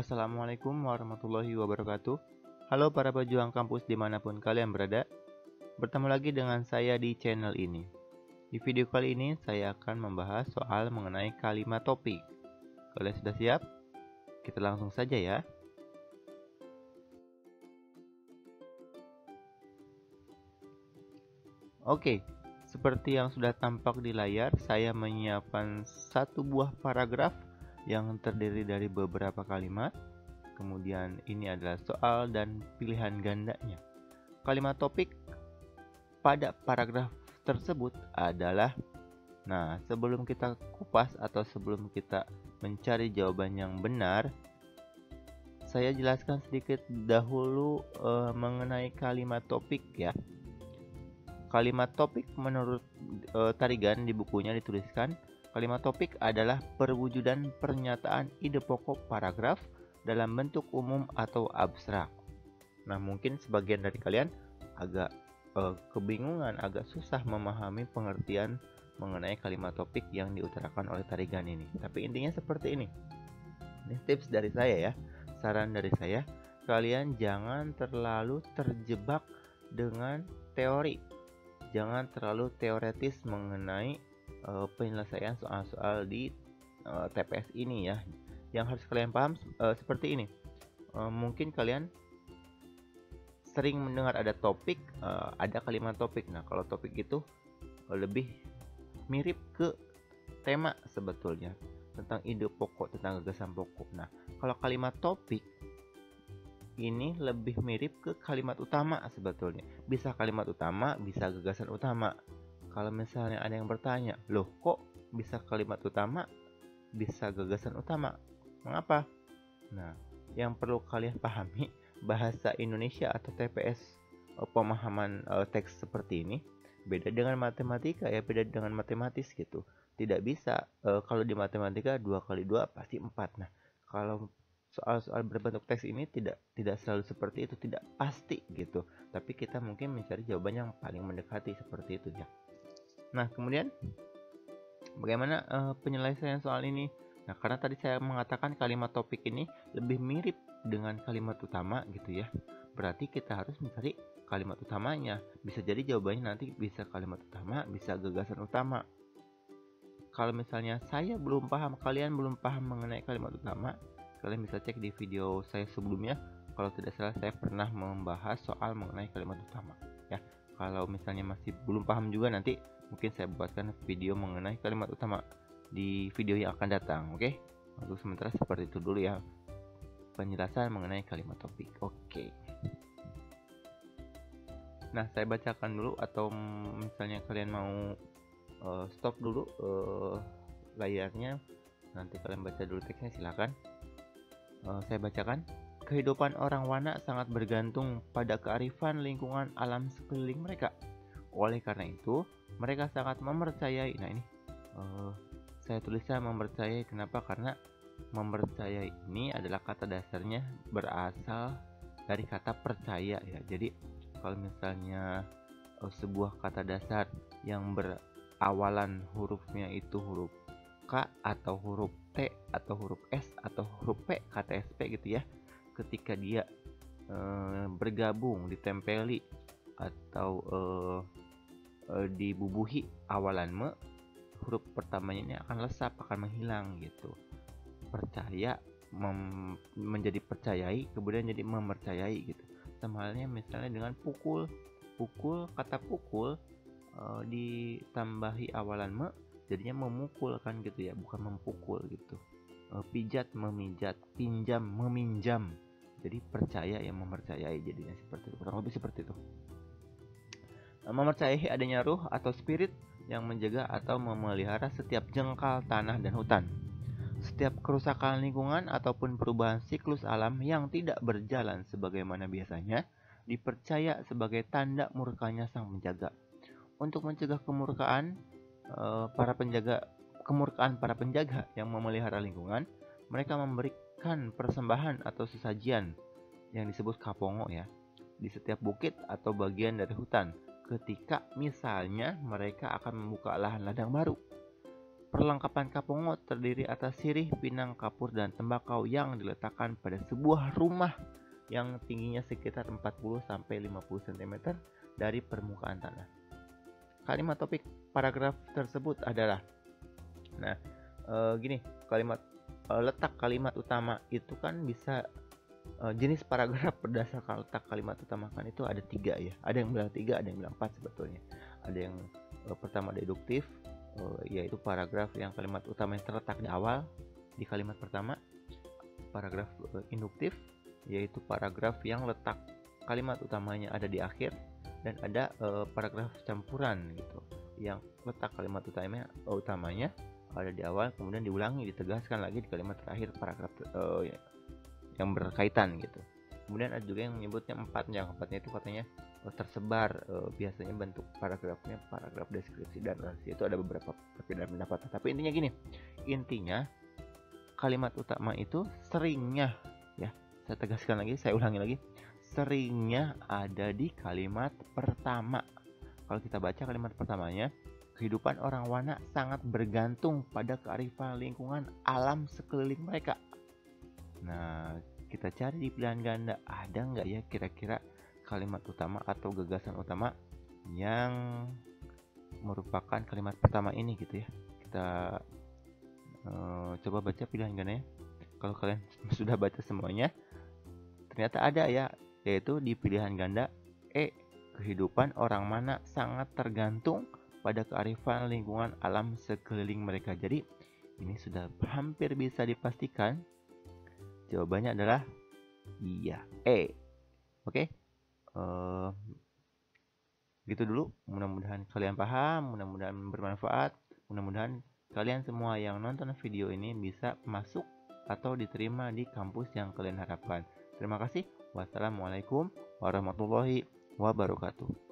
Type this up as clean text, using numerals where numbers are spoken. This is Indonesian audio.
Assalamualaikum warahmatullahi wabarakatuh. Halo para pejuang kampus dimanapun kalian berada. Bertemu lagi dengan saya di channel ini. Di video kali ini saya akan membahas soal mengenai kalimat topik. Kalian sudah siap? Kita langsung saja ya. Oke, seperti yang sudah tampak di layar, saya menyiapkan satu buah paragraf yang terdiri dari beberapa kalimat. Kemudian ini adalah soal dan pilihan gandanya. Kalimat topik pada paragraf tersebut adalah, nah sebelum kita kupas atau sebelum kita mencari jawaban yang benar, saya jelaskan sedikit dahulu mengenai kalimat topik ya. Kalimat topik menurut Tarigan di bukunya dituliskan, kalimat topik adalah perwujudan pernyataan ide pokok paragraf dalam bentuk umum atau abstrak. Nah, mungkin sebagian dari kalian agak kebingungan, agak susah memahami pengertian mengenai kalimat topik yang diutarakan oleh Tarigan ini. Tapi intinya seperti ini. Ini tips dari saya ya, saran dari saya, kalian jangan terlalu terjebak dengan teori. Jangan terlalu teoretis mengenai penyelesaian soal-soal di TPS ini ya. Yang harus kalian paham seperti ini. Mungkin kalian sering mendengar ada topik, ada kalimat topik. Nah, kalau topik itu lebih mirip ke tema sebetulnya, tentang ide pokok, tentang gagasan pokok. Nah, kalau kalimat topik ini lebih mirip ke kalimat utama sebetulnya. Bisa kalimat utama, bisa gagasan utama. Kalau misalnya ada yang bertanya, loh kok bisa kalimat utama, bisa gagasan utama? Mengapa? Nah, yang perlu kalian pahami, bahasa Indonesia atau TPS pemahaman teks seperti ini beda dengan matematika ya, beda dengan matematis gitu. Tidak bisa kalau di matematika 2 kali 2 pasti 4. Nah, kalau soal-soal berbentuk teks ini tidak selalu seperti itu, tidak pasti gitu. Tapi kita mungkin mencari jawaban yang paling mendekati seperti itu ya. Nah, kemudian bagaimana penyelesaian soal ini? Nah, karena tadi saya mengatakan kalimat topik ini lebih mirip dengan kalimat utama gitu ya. Berarti kita harus mencari kalimat utamanya. Bisa jadi jawabannya nanti bisa kalimat utama, bisa gagasan utama. Kalau misalnya saya belum paham, kalian belum paham mengenai kalimat utama, kalian bisa cek di video saya sebelumnya. Kalau tidak salah saya pernah membahas soal mengenai kalimat utama ya. Kalau misalnya masih belum paham juga, nanti mungkin saya buatkan video mengenai kalimat utama di video yang akan datang. Oke, untuk sementara seperti itu dulu ya penjelasan mengenai kalimat topik. Oke. Nah, saya bacakan dulu, atau misalnya kalian mau stop dulu layarnya, nanti kalian baca dulu teksnya, silakan. Saya bacakan. Kehidupan orang Wana sangat bergantung pada kearifan lingkungan alam sekeliling mereka. Oleh karena itu, mereka sangat mempercayai. Nah, ini saya tulisnya mempercayai. Kenapa? Karena mempercayai ini adalah kata dasarnya berasal dari kata percaya ya. Jadi kalau misalnya sebuah kata dasar yang berawalan hurufnya itu huruf K atau huruf T atau huruf S atau huruf P, kata SP gitu ya, ketika dia bergabung, ditempeli atau dibubuhi awalan me, huruf pertamanya ini akan lesap, akan menghilang gitu. Percaya menjadi percayai, kemudian jadi mempercayai gitu. Sama halnya misalnya dengan pukul, kata pukul ditambahi awalan me, jadinya memukul kan gitu ya, bukan mempukul gitu. Pijat, memijat, pinjam, meminjam, jadi percaya yang mempercayai, jadinya seperti itu, kurang lebih seperti itu. Mempercayai adanya ruh atau spirit yang menjaga atau memelihara setiap jengkal tanah dan hutan. Setiap kerusakan lingkungan ataupun perubahan siklus alam yang tidak berjalan sebagaimana biasanya dipercaya sebagai tanda murkanya sang penjaga. Untuk mencegah kemurkaan para penjaga yang memelihara lingkungan, mereka memberikan persembahan atau sesajian yang disebut kapongo ya di setiap bukit atau bagian dari hutan ketika misalnya mereka akan membuka lahan ladang baru. Perlengkapan kapongo terdiri atas sirih, pinang, kapur, dan tembakau yang diletakkan pada sebuah rumah yang tingginya sekitar 40-50 cm dari permukaan tanah. Kalimat topik paragraf tersebut adalah, gini, letak kalimat utama itu kan bisa jenis paragraf berdasarkan letak kalimat utama kan itu ada 3 ya. Ada yang bilang 3, ada yang bilang 4 sebetulnya. Ada yang pertama deduktif, yaitu paragraf yang kalimat utama yang terletak di awal di kalimat pertama. Paragraf induktif, yaitu paragraf yang letak kalimat utamanya ada di akhir. Dan ada paragraf campuran gitu, yang letak kalimat utamanya ada di awal, kemudian diulangi, ditegaskan lagi di kalimat terakhir paragraf yang berkaitan gitu. Kemudian ada juga yang menyebutnya 4, yang 4-nya itu katanya tersebar, biasanya bentuk paragrafnya paragraf deskripsi dan narasi. Itu ada beberapa perbedaan pendapat, tapi intinya gini, kalimat utama itu seringnya, ya saya tegaskan lagi, saya ulangi lagi, seringnya ada di kalimat pertama. Kalau kita baca kalimat pertamanya, kehidupan orang Wana sangat bergantung pada kearifan lingkungan alam sekeliling mereka. Nah, kita cari di pilihan ganda, ada nggak ya kira-kira kalimat utama atau gagasan utama yang merupakan kalimat pertama ini gitu ya. Kita coba baca pilihan ganda ya. Kalau kalian sudah baca semuanya, ternyata ada ya, yaitu di pilihan ganda E, kehidupan orang Mana sangat tergantung pada kearifan lingkungan alam sekeliling mereka. Jadi ini sudah hampir bisa dipastikan jawabannya adalah iya, E. Oke, gitu dulu. Mudah-mudahan kalian paham, mudah-mudahan bermanfaat, mudah-mudahan kalian semua yang nonton video ini bisa masuk atau diterima di kampus yang kalian harapkan. Terima kasih. Wassalamualaikum warahmatullahi wabarakatuh.